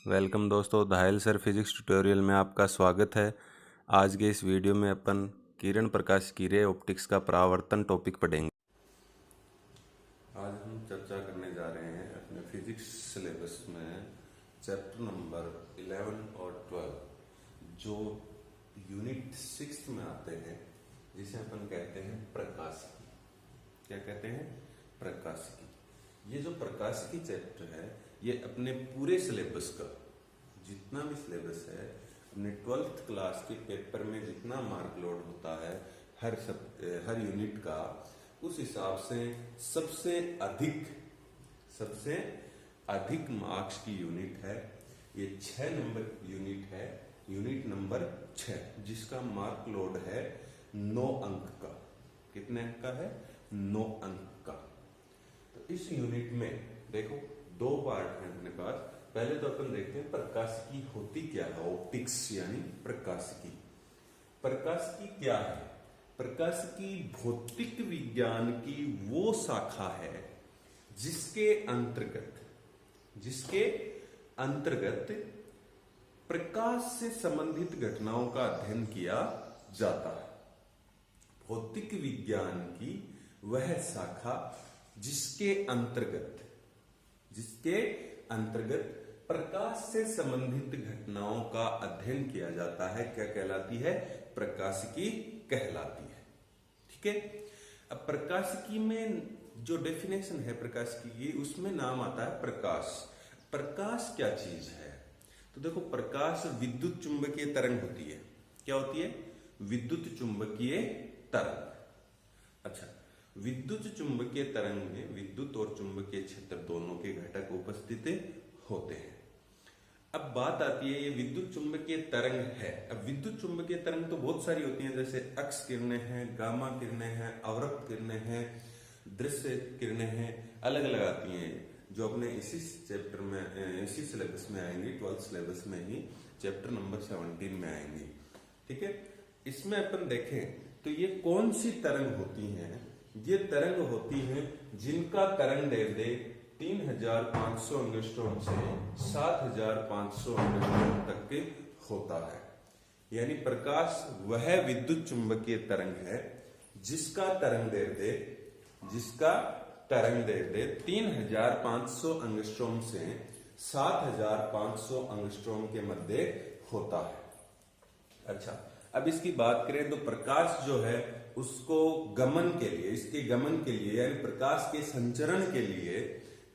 Welcome दोस्तों, धायल sir physics tutorial में आपका स्वागत है। आज के इस वीडियो में अपन किरण प्रकाश की रे ऑप्टिक्स का परावर्तन टॉपिक पढ़ेंगे। आज हम चर्चा करने जा रहे हैं अपने फिजिक्स सिलेबस में चैप्टर नंबर 11 और 12 जो यूनिट 6 में आते हैं, जिसे अपन कहते हैं प्रकाशिकी। क्या कहते हैं? प्रकाशिकी। ये जो प्रकाशिकी चैप्टर है, ये अपने पूरे सिलेबस का जितना भी सिलेबस है, अपने 12th क्लास के पेपर में जितना मार्क लोड होता है हर यूनिट का, उस हिसाब से सबसे अधिक मार्क्स की यूनिट है। ये 6 नंबर यूनिट है, यूनिट नंबर 6, जिसका मार्क लोड है 9 अंक का। कितने अंक का है? 9 अंक का। तो इस यूनिट में देखो 2 पार्ट हैं अपने पास। पहले तो अपन देखते हैं प्रकाशिकी होती क्या है। ऑप्टिक्स यानी प्रकाशिकी। प्रकाशिकी क्या है? प्रकाशिकी भौतिक विज्ञान की वो शाखा है जिसके अंतर्गत प्रकाश से संबंधित घटनाओं का अध्ययन किया जाता है। भौतिक विज्ञान की वह शाखा जिसके अंतर्गत प्रकाश से संबंधित घटनाओं का अध्ययन किया जाता है, क्या कहलाती है? प्रकाशिकी कहलाती है। ठीक है। अब प्रकाशिकी में जो डेफिनेशन है प्रकाशिकी की, उसमें नाम आता है प्रकाश। प्रकाश क्या चीज है? तो देखो, प्रकाश विद्युत चुंबकीय तरंग होती है। क्या होती है? विद्युत चुंबकीय तरंग। अच्छा, विद्युत चुंबकीय तरंग में विद्युत और चुंबकीय क्षेत्र दोनों के घटक उपस्थित होते हैं। अब बात आती है, ये विद्युत चुंबकीय तरंग है। अब विद्युत चुंबकीय तरंग तो बहुत सारी होती हैं, जैसे एक्स किरणें हैं, गामा किरणें हैं, अवरक्त किरणें हैं, दृश्य किरणें हैं, अलग अलग आती हैं, जो अपने इसी चैप्टर में, इसी सिलेबस में आएंगी। 12th सिलेबस में ही चैप्टर नंबर 17 में आएंगी। ठीक है। इसमें अपन देखें तो ये कौन सी तरंग होती हैं? ये तरंग होती हैं जिनका तरंग दैर्ध्य 3500 एंगस्ट्रॉम से 7500 एंगस्ट्रॉम तक के होता है। यानी प्रकाश वह विद्युत चुंबकीय तरंग है जिसका तरंग दैर्ध्य 3500 एंगस्ट्रॉम से 7500 एंगस्ट्रॉम के मध्य होता है। अच्छा, अब इसकी बात करें तो प्रकाश जो है उसको गमन के लिए, इसके गमन के लिए यानी प्रकाश के संचरण के लिए,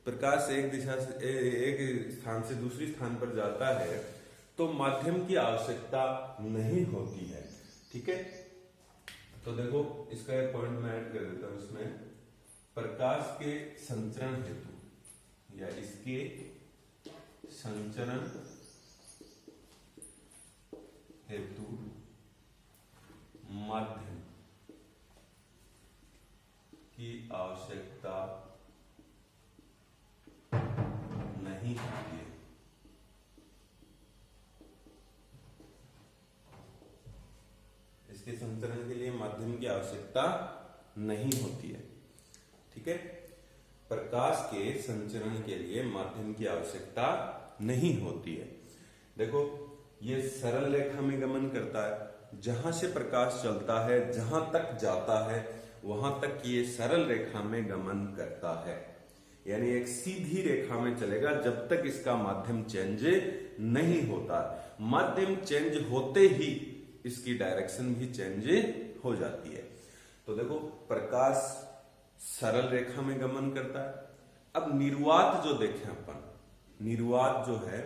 प्रकाश एक दिशा से एक स्थान से दूसरी स्थान पर जाता है तो माध्यम की आवश्यकता नहीं होती है। ठीक है। तो देखो, इसका एक पॉइंट मैं ऐड कर देता हूं इसमें। प्रकाश के संचरण हेतु या इसके संचरण हेतु माध्यम की आवश्यकता नहीं होती है। इसके संचरण के लिए माध्यम की आवश्यकता नहीं होती है। ठीक है। प्रकाश के संचरण के लिए माध्यम की आवश्यकता नहीं होती है। देखो, ये सरल रेखा में गमन करता है। जहां से प्रकाश चलता है, जहां तक जाता है, वहां तक ये सरल रेखा में गमन करता है। यानी एक सीधी रेखा में चलेगा जब तक इसका माध्यम चेंज नहीं होता। माध्यम चेंज होते ही इसकी डायरेक्शन भी चेंज हो जाती है। तो देखो, प्रकाश सरल रेखा में गमन करता है। अब निर्वात जो देखें अपन, निर्वात जो है,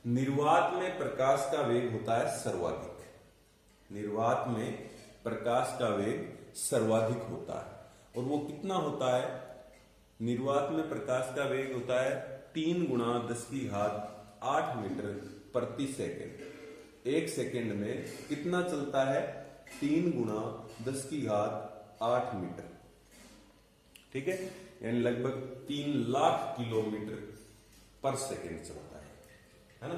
निर्वात में प्रकाश का वेग होता है सर्वाधिक। निर्वात में प्रकाश का वेग सर्वाधिक होता है। और वो कितना होता है? निर्वात में प्रकाश का वेग होता है 3 × 10⁸ मीटर प्रति सेकेंड। एक सेकेंड में कितना चलता है? 3 × 10⁸ मीटर। ठीक है। यानी लगभग 3 लाख किलोमीटर पर सेकेंड चलता है ना?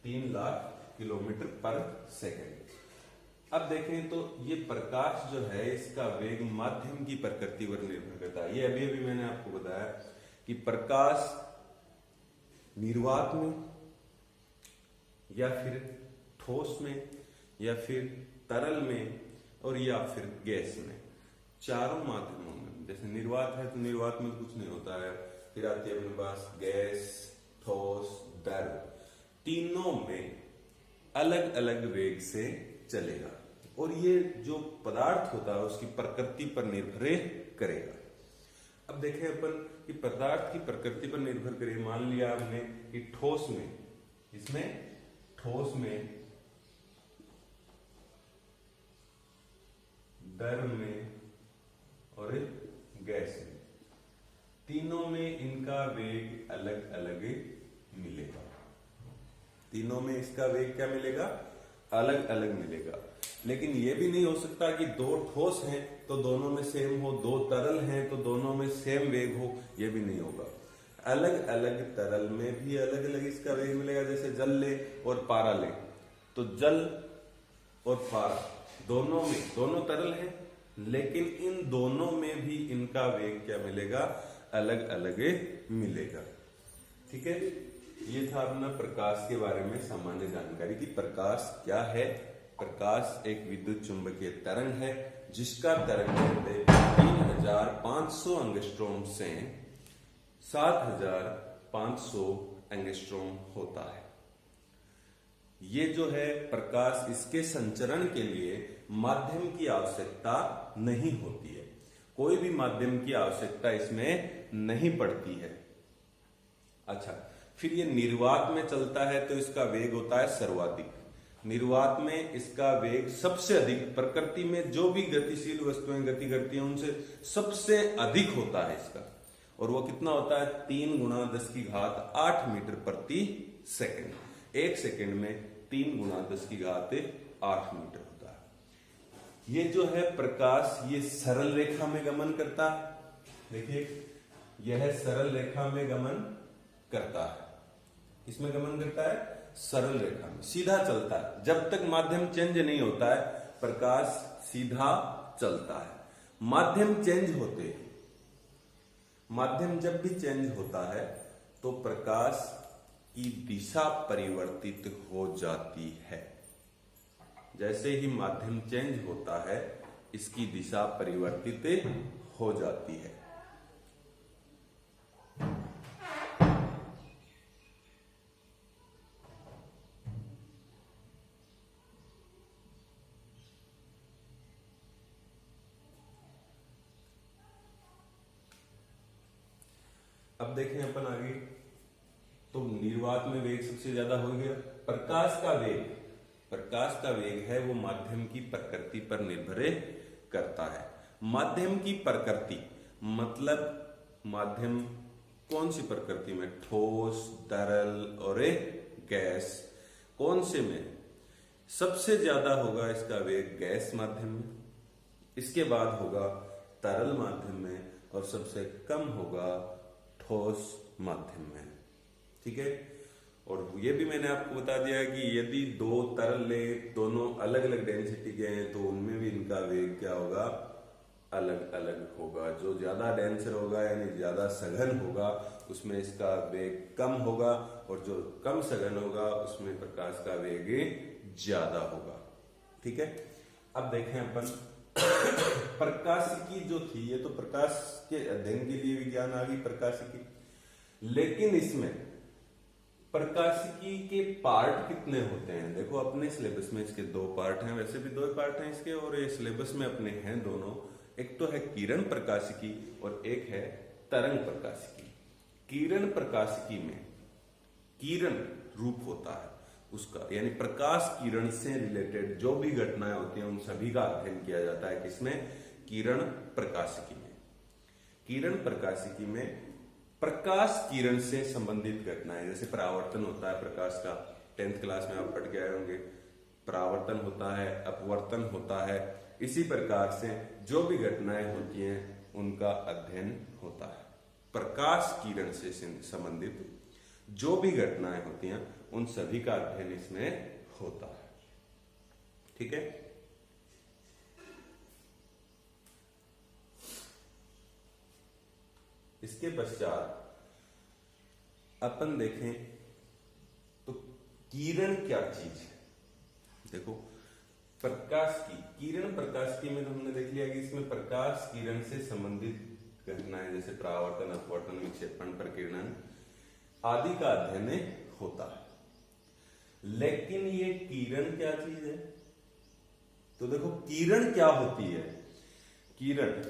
3 लाख किलोमीटर पर सेकेंड। अब देखें तो ये प्रकाश जो है, इसका वेग माध्यम की प्रकृति पर निर्भर करता है। ये अभी मैंने आपको बताया कि प्रकाश निर्वात में या फिर ठोस में, या फिर तरल में, और या फिर गैस में। चारों माध्यमों में, जैसे निर्वात है तो निर्वात में कुछ नहीं होता है, फिर आती है अपने पास गैस, ठोस, द्रव, तीनों में अलग अलग वेग से चलेगा। और ये जो पदार्थ होता है उसकी प्रकृति पर निर्भर करेगा। अब देखें अपन कि पदार्थ की प्रकृति पर निर्भर करे। मान लिया हमने कि ठोस में, इसमें ठोस में, द्रव में और गैस में, तीनों में इनका वेग अलग अलग मिलेगा। तीनों में इसका वेग क्या मिलेगा? अलग अलग मिलेगा। लेकिन यह भी नहीं हो सकता कि दो ठोस हैं तो दोनों में सेम हो, दो तरल हैं तो दोनों में सेम वेग हो, यह भी नहीं होगा। अलग अलग तरल में भी अलग अलग इसका वेग मिलेगा। जैसे जल ले और पारा ले, तो जल और पारा दोनों में, दोनों तरल हैं, लेकिन इन दोनों में भी इनका वेग क्या मिलेगा? अलग अलग मिलेगा। ठीक है, ये था अपना प्रकाश के बारे में सामान्य जानकारी कि प्रकाश क्या है। प्रकाश एक विद्युत चुंबकीय तरंग है जिसका तरंग 3500 एंगस्ट्रॉम से 7500 एंगस्ट्रॉम होता है। ये जो है प्रकाश, इसके संचरण के लिए माध्यम की आवश्यकता नहीं होती है। कोई भी माध्यम की आवश्यकता इसमें नहीं पड़ती है। अच्छा, फिर ये निर्वात में चलता है तो इसका वेग होता है सर्वाधिक। निर्वात में इसका वेग सबसे अधिक, प्रकृति में जो भी गतिशील वस्तुएं गति करती हैं उनसे सबसे अधिक होता है इसका। और वो कितना होता है? 3 × 10⁸ मीटर प्रति सेकंड। एक सेकंड में 3 × 10⁸ मीटर होता है। ये जो है प्रकाश, ये सरल रेखा में गमन करता है। देखिए, यह सरल रेखा में गमन करता है। इसमें गमन करता है सरल रेखा में, सीधा चलता है। जब तक माध्यम चेंज नहीं होता है प्रकाश सीधा चलता है। माध्यम चेंज होते हैं, माध्यम जब भी चेंज होता है तो प्रकाश की दिशा परिवर्तित हो जाती है। जैसे ही माध्यम चेंज होता है इसकी दिशा परिवर्तित हो जाती है। अब देखें अपन आगे, तो निर्वात में वेग सबसे ज्यादा हो गया। प्रकाश का वेग, प्रकाश का वेग है वो माध्यम की प्रकृति पर निर्भर करता है। माध्यम की प्रकृति मतलब माध्यम कौन सी प्रकृति में? ठोस, तरल और गैस। कौन से में? सबसे ज्यादा होगा इसका वेग गैस माध्यम में, इसके बाद होगा तरल माध्यम में, और सबसे कम होगा ठोस माध्यम में। ठीक है, और ये भी मैंने आपको बता दिया कि यदि दो तरल ले, दोनों अलग अलग डेंसिटी के हैं, तो उनमें भी इनका वेग क्या होगा? अलग अलग होगा। जो ज्यादा डेंसर होगा यानी ज्यादा सघन होगा उसमें इसका वेग कम होगा, और जो कम सघन होगा उसमें प्रकाश का वेग ज्यादा होगा। ठीक है, अब देखें अपन प्रकाशिकी जो थी, ये तो प्रकाश के अध्ययन के लिए विज्ञान आ गई प्रकाशिकी। लेकिन इसमें प्रकाशिकी के पार्ट कितने होते हैं? देखो, अपने सिलेबस में इसके 2 पार्ट हैं, वैसे भी 2 पार्ट हैं इसके, और ये सिलेबस में अपने हैं दोनों। एक तो है किरण प्रकाशिकी और एक है तरंग प्रकाशिकी। किरण प्रकाशिकी में किरण रूप होता है उसका, यानी प्रकाश किरण से रिलेटेड जो भी घटनाएं होती हैं उन सभी का अध्ययन किया जाता है। किसमें? किरण प्रकाशिकी में। किरण प्रकाशिकी में प्रकाश किरण से संबंधित घटनाएं, जैसे परावर्तन होता है प्रकाश का, 10th क्लास में आप पढ़ के आए होंगे। परावर्तन होता है, अपवर्तन होता है। इसी प्रकार से जो भी घटनाएं होती हैं उनका अध्ययन होता है। प्रकाश किरण से संबंधित जो भी घटनाएं होती हैं उन सभी का अध्ययन इसमें होता है। ठीक है, इसके पश्चात अपन देखें तो किरण क्या चीज है। देखो प्रकाश की किरण, प्रकाश की में तो हमने देख लिया कि इसमें प्रकाश किरण से संबंधित घटनाएं जैसे परावर्तन, अपवर्तन, विक्षेपण, प्रकीर्णन आदि का अध्ययन होता है। लेकिन ये किरण क्या चीज है, तो देखो किरण क्या होती है। किरण,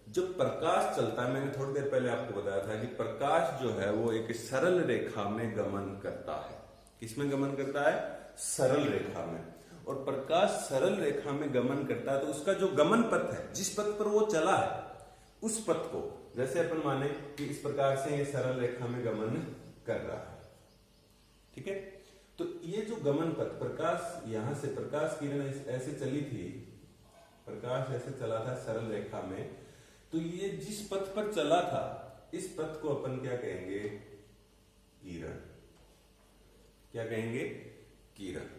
जब प्रकाश चलता है, मैंने थोड़ी देर पहले आपको बताया था कि प्रकाश जो है वो एक सरल रेखा में गमन करता है। किसमें गमन करता है? सरल रेखा में। और प्रकाश सरल रेखा में गमन करता है तो उसका जो गमन पथ है, जिस पथ पर वो चला है, उस पथ को जैसे अपन माने कि इस प्रकार से ये सरल रेखा में गमन कर रहा है, ठीक है। तो ये जो गमन पथ, प्रकाश यहां से, प्रकाश किरण ऐसे चली थी, प्रकाश ऐसे चला था सरल रेखा में, तो ये जिस पथ पर चला था इस पथ को अपन क्या कहेंगे? किरण। क्या कहेंगे? किरण।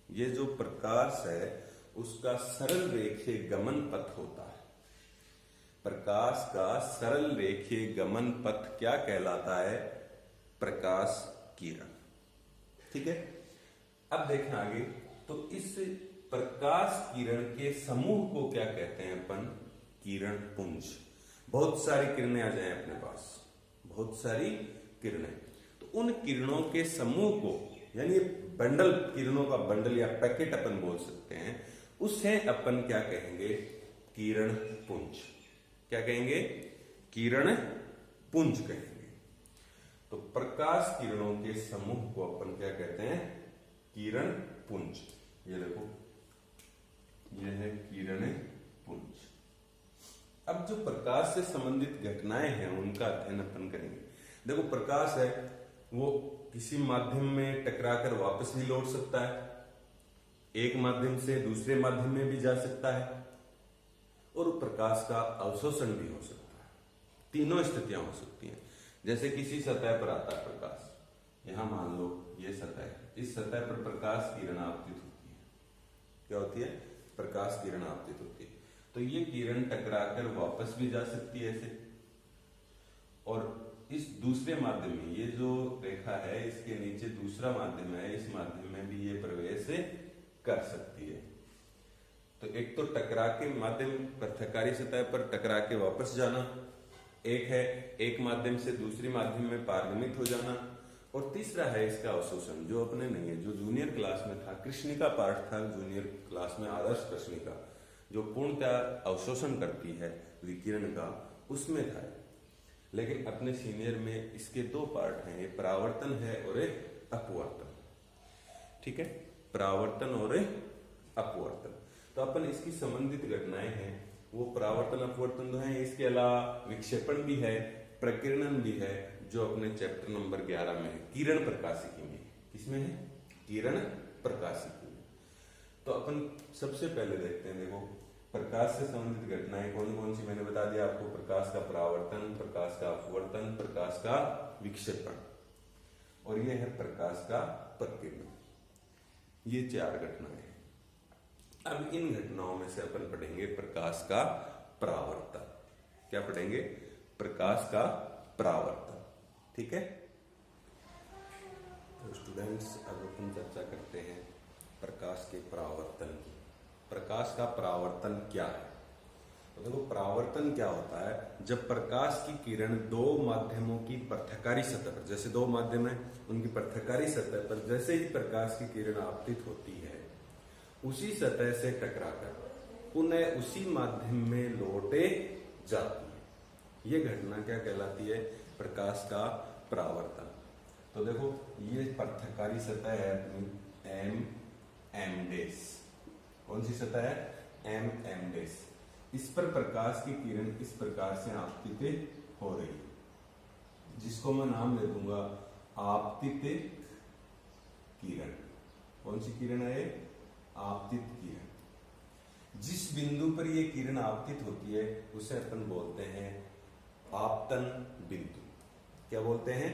ये जो प्रकाश है उसका सरल रेखीय गमन पथ होता है। प्रकाश का सरल रेखीय गमन पथ क्या कहलाता है? प्रकाश किरण, ठीक है। अब देखना आगे, तो इस प्रकाश किरण के समूह को क्या कहते हैं अपन? किरण पुंज। बहुत सारी किरणें आ जाएं अपने पास, बहुत सारी किरणें, तो उन किरणों के समूह को, यानी बंडल, किरणों का बंडल या पैकेट अपन बोल सकते हैं, उसे अपन क्या कहेंगे? किरण पुंज। क्या कहेंगे? किरण पुंज कहेंगे। तो प्रकाश किरणों के समूह को अपन क्या कहते हैं? किरण पुंज। ये देखो, ये है किरण पुंज। अब जो प्रकाश से संबंधित घटनाएं हैं उनका अध्ययन अपन करेंगे। देखो प्रकाश है वो किसी माध्यम में टकराकर वापस भी लौट सकता है, एक माध्यम से दूसरे माध्यम में भी जा सकता है, और प्रकाश का अवशोषण भी हो सकता है। तीनों स्थितियां हो सकती हैं। जैसे किसी सतह पर आता है प्रकाश, यहां मान लो ये सतह है, इस सतह पर प्रकाश किरण आपतित होती है। क्या होती है? प्रकाश किरण आपतित होती है। तो ये किरण टकराकर वापस भी जा सकती है ऐसे, और इस दूसरे माध्यम में, ये जो रेखा है इसके नीचे दूसरा माध्यम है, इस माध्यम में भी ये प्रवेश कर सकती है। तो एक तो टकरा के माध्यम, पृथकारी सतह पर टकरा के वापस जाना, एक है एक माध्यम से दूसरी माध्यम में पारगमित हो जाना, और तीसरा है इसका अवशोषण, जो अपने नहीं है, जो जूनियर क्लास में था, कृष्णिका पाठ था जूनियर क्लास में, आदर्श कृष्णिका, जो पूर्णतः अवशोषण करती है विकिरण का, उसमें था। लेकिन अपने सीनियर में इसके दो पार्ट हैं, एक परावर्तन है और एक अपवर्तन, ठीक है। परावर्तन और अपवर्तन, तो अपन इसकी संबंधित घटनाएं हैं वो परावर्तन अपवर्तन तो है, इसके अलावा विक्षेपण भी है, प्रकीर्णन भी है, जो अपने चैप्टर नंबर 11 में है, किरण प्रकाशिकी में। किसमें है? किरण प्रकाशिकी में। तो अपन सबसे पहले देखते हैं, देखो प्रकाश से संबंधित घटनाएं कौन कौन सी मैंने बता दिया आपको। प्रकाश का परावर्तन, प्रकाश का अपवर्तन, प्रकाश का विक्षेपण, और ये है प्रकाश का प्रकीर्णन। ये 4 घटनाएं हैं। अब इन घटनाओं में से अपन पढ़ेंगे प्रकाश का परावर्तन। क्या पढ़ेंगे? प्रकाश का परावर्तन, ठीक है। तो स्टूडेंट्स, अब अपन चर्चा करते हैं प्रकाश के परावर्तन की। प्रकाश का परावर्तन क्या है? तो देखो परावर्तन क्या होता है, जब प्रकाश की किरण दो माध्यमों की पृथकारी सतह पर, जैसे दो माध्यम है उनकी पृथकारी सतह पर जैसे ही प्रकाश की किरण आपतित होती है, उसी सतह से टकराकर पुनः उसी माध्यम में लौटे जाती है। ये घटना क्या कहलाती है? प्रकाश का परावर्तन। तो देखो ये पृथकारी सतह है अपनी एम डेस। कौन सी सतह है? एम डेस। इस पर प्रकाश की किरण इस प्रकार से आपतित हो रही है, जिसको मैं नाम दे दूंगा आपतित किरण। कौन सी किरण है? आपतित किरण। जिस बिंदु पर यह किरण आपतित होती है उसे अपन बोलते हैं आपतन बिंदु। क्या बोलते हैं?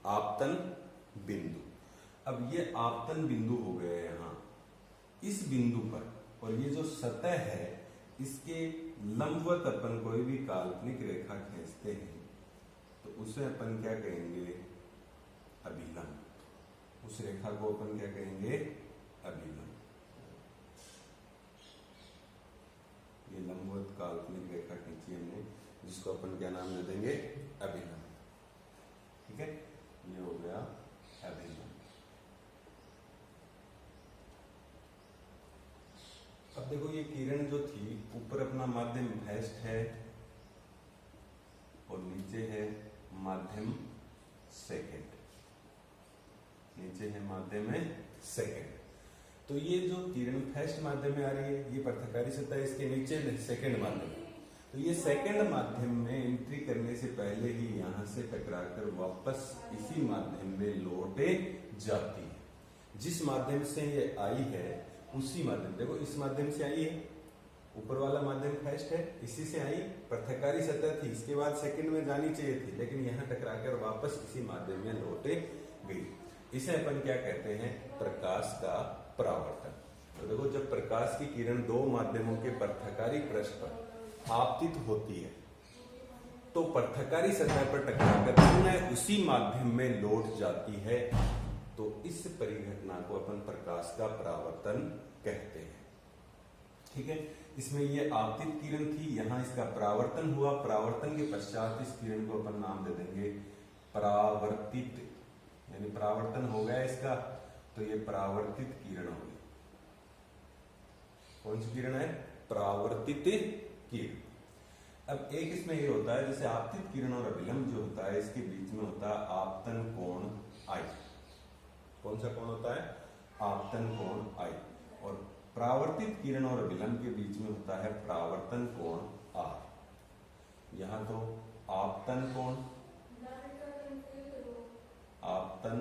आपतन बिंदु। अब ये आपतन बिंदु हो गया यहां इस बिंदु पर, और ये जो सतह है इसके लंबवत अपन कोई भी काल्पनिक रेखा खींचते हैं तो उसे अपन क्या कहेंगे? अभिलंब। उस रेखा को अपन क्या कहेंगे? अभिलंब। ये लंबवत काल्पनिक रेखा खींची हमने, जिसको अपन क्या नाम दे देंगे? अभिलंब। ठीक है, ये हो गया अभिलंब। अब देखो ये किरण जो थी, ऊपर अपना माध्यम फर्स्ट है और नीचे है माध्यम सेकंड, नीचे है माध्यम है सेकंड। तो ये जो किरण फर्स्ट माध्यम में आ रही है, ये पृथकारी सतह, इसके नीचे सेकंड माध्यम है। तो ये सेकंड माध्यम में एंट्री करने से पहले ही यहां से टकराकर वापस इसी माध्यम में लौटे जाती है। जिस माध्यम से ये आई है उसी माध्यम, देखो इस माध्यम से आई है, ऊपर वाला माध्यम फर्स्ट है, इसी से आई, पृथकारी सतह थी, इसके बाद सेकंड में जानी चाहिए थी, लेकिन यहां टकराकर वापस इसी माध्यम में लौटे गई। इसे अपन क्या कहते हैं? प्रकाश का परावर्तन। तो देखो जब प्रकाश की किरण दो माध्यमों के पृथकारी पृष्ठ पर आपतित होती है तो पृथकारी सतह पर टकराकर पुनः उसी माध्यम में लौट जाती है, तो इस परिघटना को अपन प्रकाश का परावर्तन कहते हैं। ठीक है, इसमें ये आपतित किरण थी, यहां इसका परावर्तन हुआ, परावर्तन के पश्चात इस किरण को अपन नाम दे देंगे परावर्तित, यानी परावर्तन हो गया इसका, तो ये परावर्तित किरण होगी। कौन सी किरण है? परावर्तित किरण। अब एक इसमें ये होता है, जैसे आपतित किरण और अभिलंब जो होता है, इसके बीच में होता है आपतन कोण आई। कौन सा कोण होता है? आपतन कोण आई। और परावर्तित किरण और अभिलंब के बीच में होता है परावर्तन कोण आर। यहां तो आपतन कोण, आपतन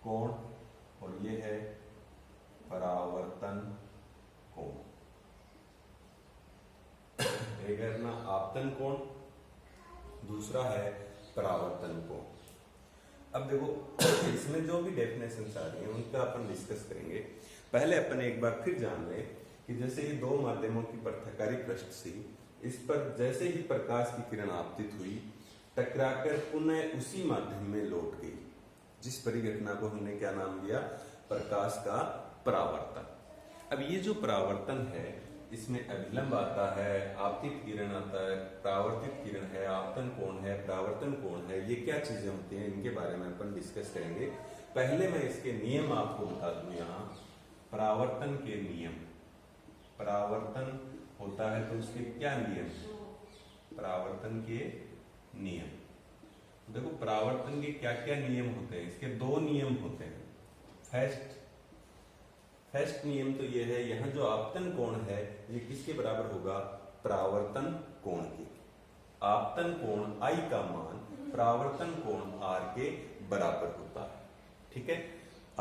कोण, और ये है परावर्तन कोण। एक है अपना आपतन कोण, दूसरा है परावर्तन कोण। अब देखो इसमें जो भी डेफिनेशंस आ रही हैं उनका अपन डिस्कस करेंगे। पहले अपन एक बार फिर जान लें कि जैसे ये दो माध्यमों की पृथकारी पृष्ठ थी, इस पर जैसे ही प्रकाश की किरण आपतित हुई, टकराकर पुनः उसी माध्यम में लौट गई, जिस परिघटना को हमने क्या नाम दिया? प्रकाश का परावर्तन। अब ये जो परावर्तन है, इसमें अभिलंब आता है, आपतित किरण आता है, परावर्तित किरण है, आपतन कोण है, परावर्तन कोण है, ये क्या चीजें होती हैं, इनके बारे में अपन डिस्कस करेंगे। पहले मैं इसके नियम आपको बता दूं। यहाँ परावर्तन के नियम, परावर्तन होता है तो उसके क्या नियम? परावर्तन के नियम। देखो परावर्तन के क्या क्या नियम होते हैं? इसके दो नियम होते हैं। फर्स्ट नियम तो ये है, यहां जो आपतन कोण है ये किसके बराबर होगा? परावर्तन कोण के। आपतन कोण आई का मान परावर्तन कोण आर के बराबर होता है। ठीक है,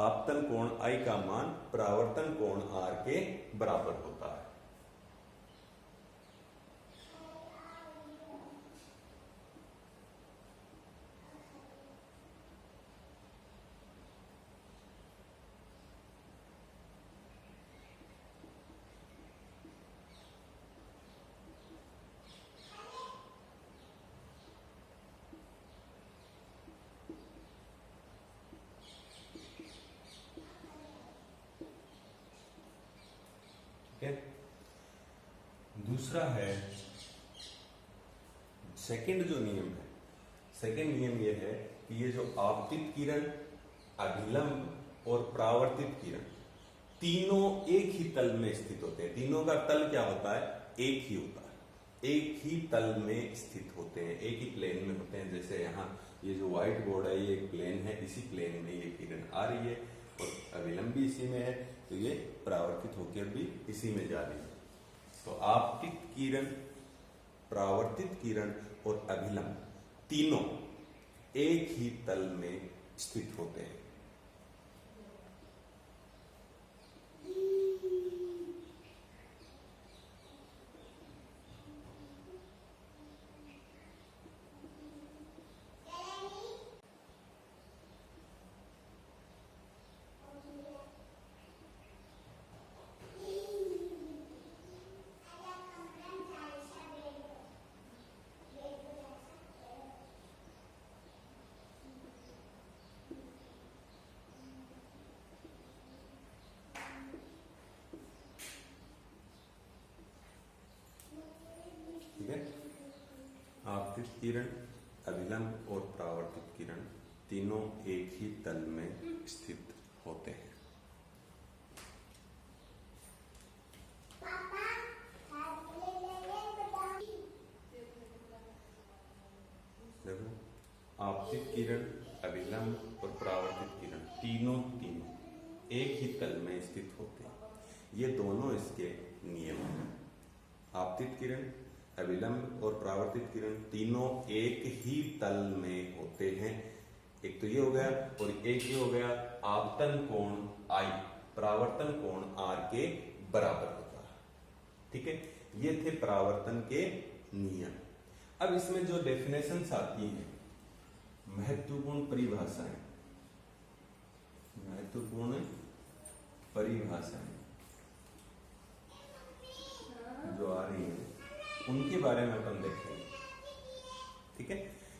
आपतन कोण आई का मान परावर्तन कोण आर के बराबर होता है। दूसरा है सेकंड जो नियम है, सेकंड नियम ये है कि ये जो आपतित किरण, अभिलंब और परावर्तित किरण तीनों एक ही तल में स्थित होते हैं। तीनों का तल क्या होता है? एक ही होता है, एक ही तल में स्थित होते हैं, एक ही प्लेन में होते हैं। जैसे यहाँ ये जो व्हाइट बोर्ड है ये एक प्लेन है, इसी प्लेन में ये किरण आ रही है और अभिलंब भी इसी में है, तो ये परावर्तित होकर भी इसी में जा रही है। तो आपतित किरण, परावर्तित किरण और अभिलंब तीनों एक ही तल में स्थित होते हैं। आपतित किरण, अभिलंब और परावर्तित किरण तीनों एक ही तल में स्थित होते हैं। देखो, आपतित किरण, अभिलंब और परावर्तित किरण तीनों एक ही तल में स्थित होते हैं। ये दोनों इसके नियम हैं। आपतित किरण, अभिलंब और परावर्तित किरण तीनों एक ही तल में होते हैं। एक तो ये हो गया और एक ये हो गया, आपतन कोण I परावर्तन कोण R के बराबर होता है। ठीक है, ये थे परावर्तन के नियम। अब इसमें जो डेफिनेशंस आती है, महत्वपूर्ण परिभाषाएं, महत्वपूर्ण परिभाषाएं जो आ रही है उनके बारे में अपन देखेंगे। ठीक है,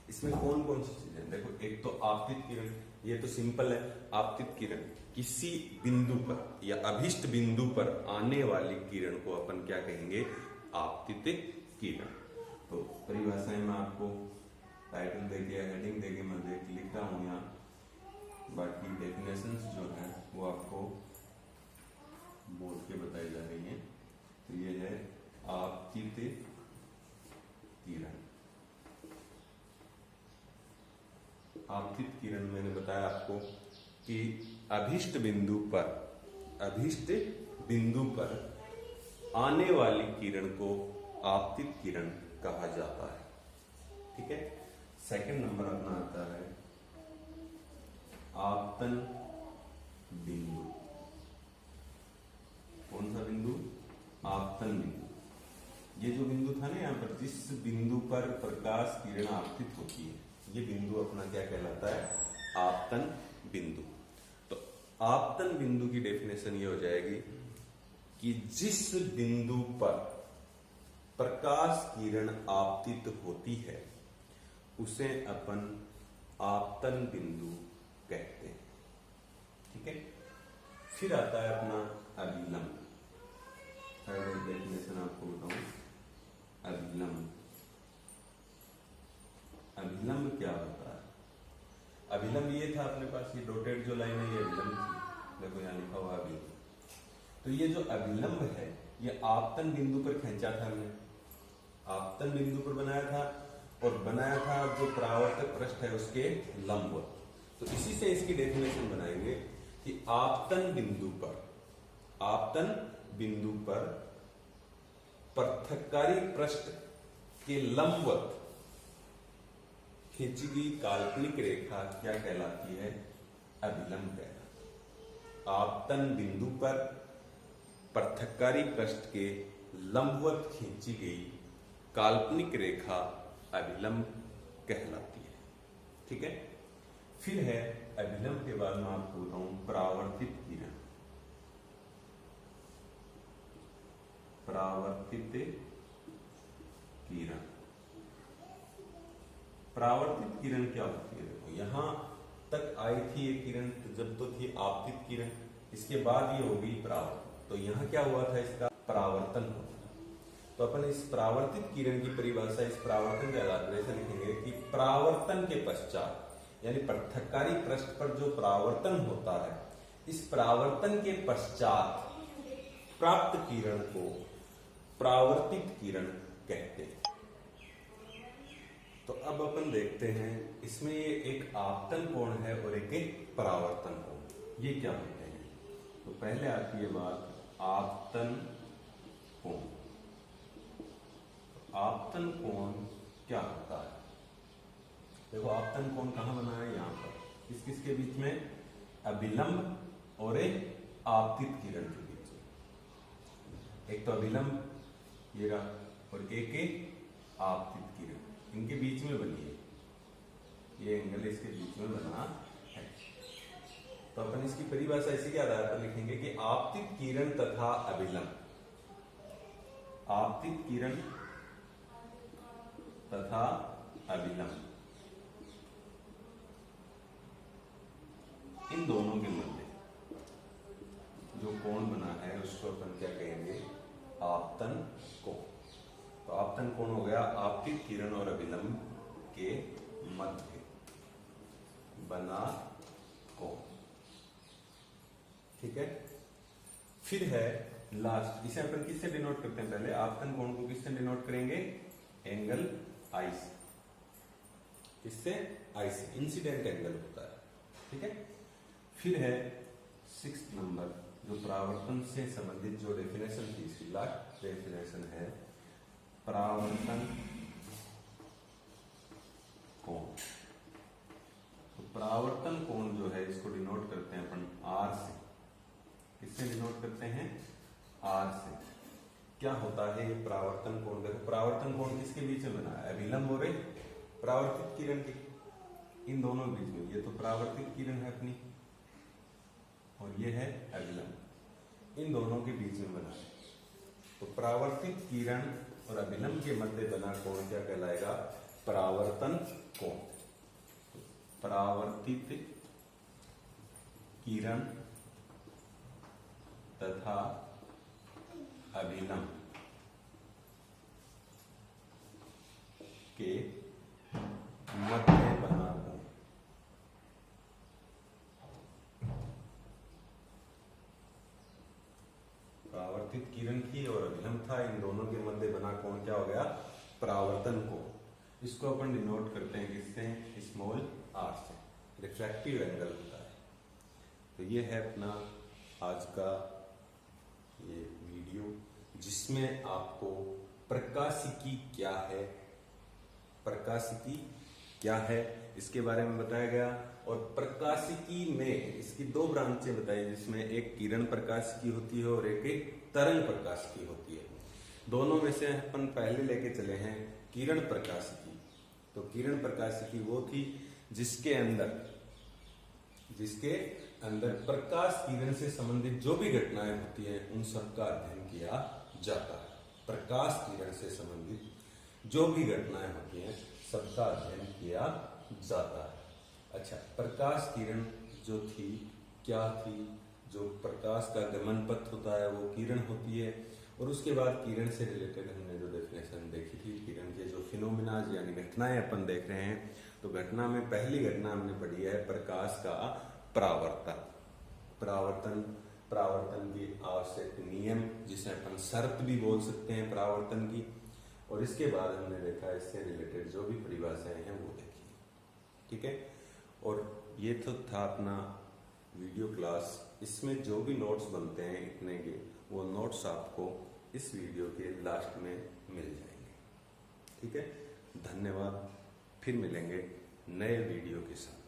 इसमें कौन कौन सी चीजें, देखो एक तो आपतित किरण, ये तो सिंपल है। आपतित किरण किसी बिंदु पर या अभिष्ट बिंदु पर आने वाली किरण को अपन क्या कहेंगे, आपतित किरण। तो परिभाषाएं मैं आपको टाइटल देके हेडिंग देके मैं लिख रहा हूं यहाँ, बाकी डेफिनेशंस जो है वो आपको बोर्ड के बताई जा रही है। तो ये है आपतित किरण। आपतित किरण मैंने बताया आपको कि अभिष्ट बिंदु पर आने वाली किरण को आपतित किरण कहा जाता है। ठीक है, सेकंड नंबर अपना आता है आपतन बिंदु। कौन सा बिंदु, आपतन बिंदु। ये जो बिंदु था ना यहाँ पर, जिस बिंदु पर प्रकाश किरण आपतित होती है, ये बिंदु अपना क्या कहलाता है, आपतन बिंदु। तो आपतन बिंदु की डेफिनेशन ये हो जाएगी कि जिस बिंदु पर प्रकाश किरण आपतित होती है उसे अपन आपतन बिंदु कहते हैं। ठीक है, फिर आता है अपना अभिलंब। डेफिनेशन आपको बताऊं, अभिलंब। अभिलंब क्या होता है? अभिलंब ये था अपने पास, ये डॉटेड जो लाइन है ये अभिलंब थी। देखो यहाँ लिखा हुआ अभिलंब। तो ये जो अभिलंब है ये आपतन बिंदु पर खींचा था हमने, आपतन बिंदु पर बनाया था, और बनाया था जो परावर्तक पृष्ठ है उसके लंबवत। तो इसी से इसकी डेफिनेशन बनाएंगे कि आपतन बिंदु पर पृथक्कारी पृष्ठ के लंबवत खींची गई काल्पनिक रेखा क्या कहलाती है, अभिलंब कहलाती है। आपतन बिंदु पर पृथक्कारी पृष्ठ के लंबवत खींची गई काल्पनिक रेखा अभिलंब कहलाती है। ठीक है, फिर है अभिलंब के बाद मैं आपको बताऊं परावर्तित किरण। परावर्तित किरण, परावर्तित किरण क्या होती है? देखो यहां तक आई थी ये किरण, जब तो थी आपतित किरण, इसके बाद ये हो गई परावर्तित। तो यहां क्या हुआ था, इसका परावर्तन होता था। तो अपन इस परावर्तित किरण की परिभाषा इस परावर्तन के आधार पर ऐसे लिखेंगे कि परावर्तन के पश्चात, यानी पृथक्कारी पृष्ठ पर जो परावर्तन होता है, इस परावर्तन के पश्चात प्राप्त किरण को परावर्तित किरण कहते हैं। तो अब अपन देखते हैं इसमें ये एक आपतन कोण है और एक परावर्तन कोण, ये क्या होते हैं। तो पहले आती है बात आपतन कोण। आपतन कोण क्या होता है? देखो आपतन कोण कहां बना है, यहां पर, किस किस के बीच में, अभिलंब और एक आपतित किरण के बीच में। एक तो अभिलंब ये रहा और एक आपतित किरण, इनके बीच में बनी है, ये एंगल इसके बीच में बना है। तो अपन इसकी परिभाषा इसी के आधार पर लिखेंगे कि आपतित किरण तथा अभिलंब, आपतित किरण तथा अभिलंब, इन दोनों के मध्य जो कोण बना है उसको अपन क्या कहेंगे, आपतन कोण। तो आपतन कोण हो गया आपतित किरण और अभिलंब के मध्य बना कोण। ठीक है, फिर है लास्ट, इसे अपन किससे डिनोट करते हैं? पहले आपतन कोण को किससे डिनोट करेंगे? एंगल आई से। किससे? आई से। इंसिडेंट एंगल होता है। ठीक है, फिर है 6 नंबर, जो परावर्तन से संबंधित जो डेफिनेशन थी, इसकी लास्ट डेफिनेशन है परावर्तन कोण। तो परावर्तन कोण जो है इसको डिनोट करते हैं अपन आर से। किससे डिनोट करते हैं? आर से। क्या होता है ये परावर्तन कोण? देखो परावर्तन कोण किसके बीच में बना है? अभिलंब और परावर्तित किरण के, इन दोनों के बीच में। ये तो परावर्तित किरण है अपनी और ये है अभिलंब, इन दोनों के बीच में बना है। तो परावर्तित किरण और अभिलंब के मध्य बना कोण क्या कहलाएगा? परावर्तन कोण। तो परावर्तित किरण तथा अभिलंब के मध्य बना कोण। परावर्तित किरण थी और अभिलंब था, इन दोनों के मध्य बना कोण क्या हो गया? परावर्तन कोण। इसको अपन डिनोट करते हैं किससे? स्मॉल आर से। रिफ्रैक्टिव एंगल होता है। तो ये है अपना आज का ये वीडियो, जिसमें आपको प्रकाशिकी क्या है, प्रकाशिकी क्या है इसके बारे में बताया गया। और प्रकाशिकी में इसकी 2 ब्रांचें बताई, जिसमें एक किरण प्रकाशिकी होती है और एक तरंग प्रकाशिकी होती है। दोनों में से अपन पहले लेके चले हैं किरण प्रकाशिकी। तो किरण प्रकाशिकी वो थी जिसके अंदर प्रकाश किरण से संबंधित जो भी घटनाएं होती हैं उन सबका अध्ययन किया जाता है। प्रकाश किरण से संबंधित जो भी घटनाएं होती हैं सबका अध्ययन किया जाता है। अच्छा, प्रकाश किरण जो थी क्या थी? जो प्रकाश का गमन पथ होता है वो किरण होती है। और उसके बाद किरण से रिलेटेड हमने जो डेफिनेशन देखी थी, किरण के जो फिनोमिनाज यानी घटनाएं अपन देख रहे हैं। तो घटना में पहली घटना हमने पढ़ी है प्रकाश का परावर्तन की आवश्यक नियम, जिसे अपन शर्त भी बोल सकते हैं परावर्तन की। और इसके बाद हमने देखा इससे रिलेटेड जो भी परिभाषाएं हैं वो देखी। ठीक है, और ये तो था अपना वीडियो क्लास। इसमें जो भी नोट्स बनते हैं इतने के, वो नोट्स आपको इस वीडियो के लास्ट में मिल जाएंगे। ठीक है, धन्यवाद। फिर मिलेंगे नए वीडियो के साथ।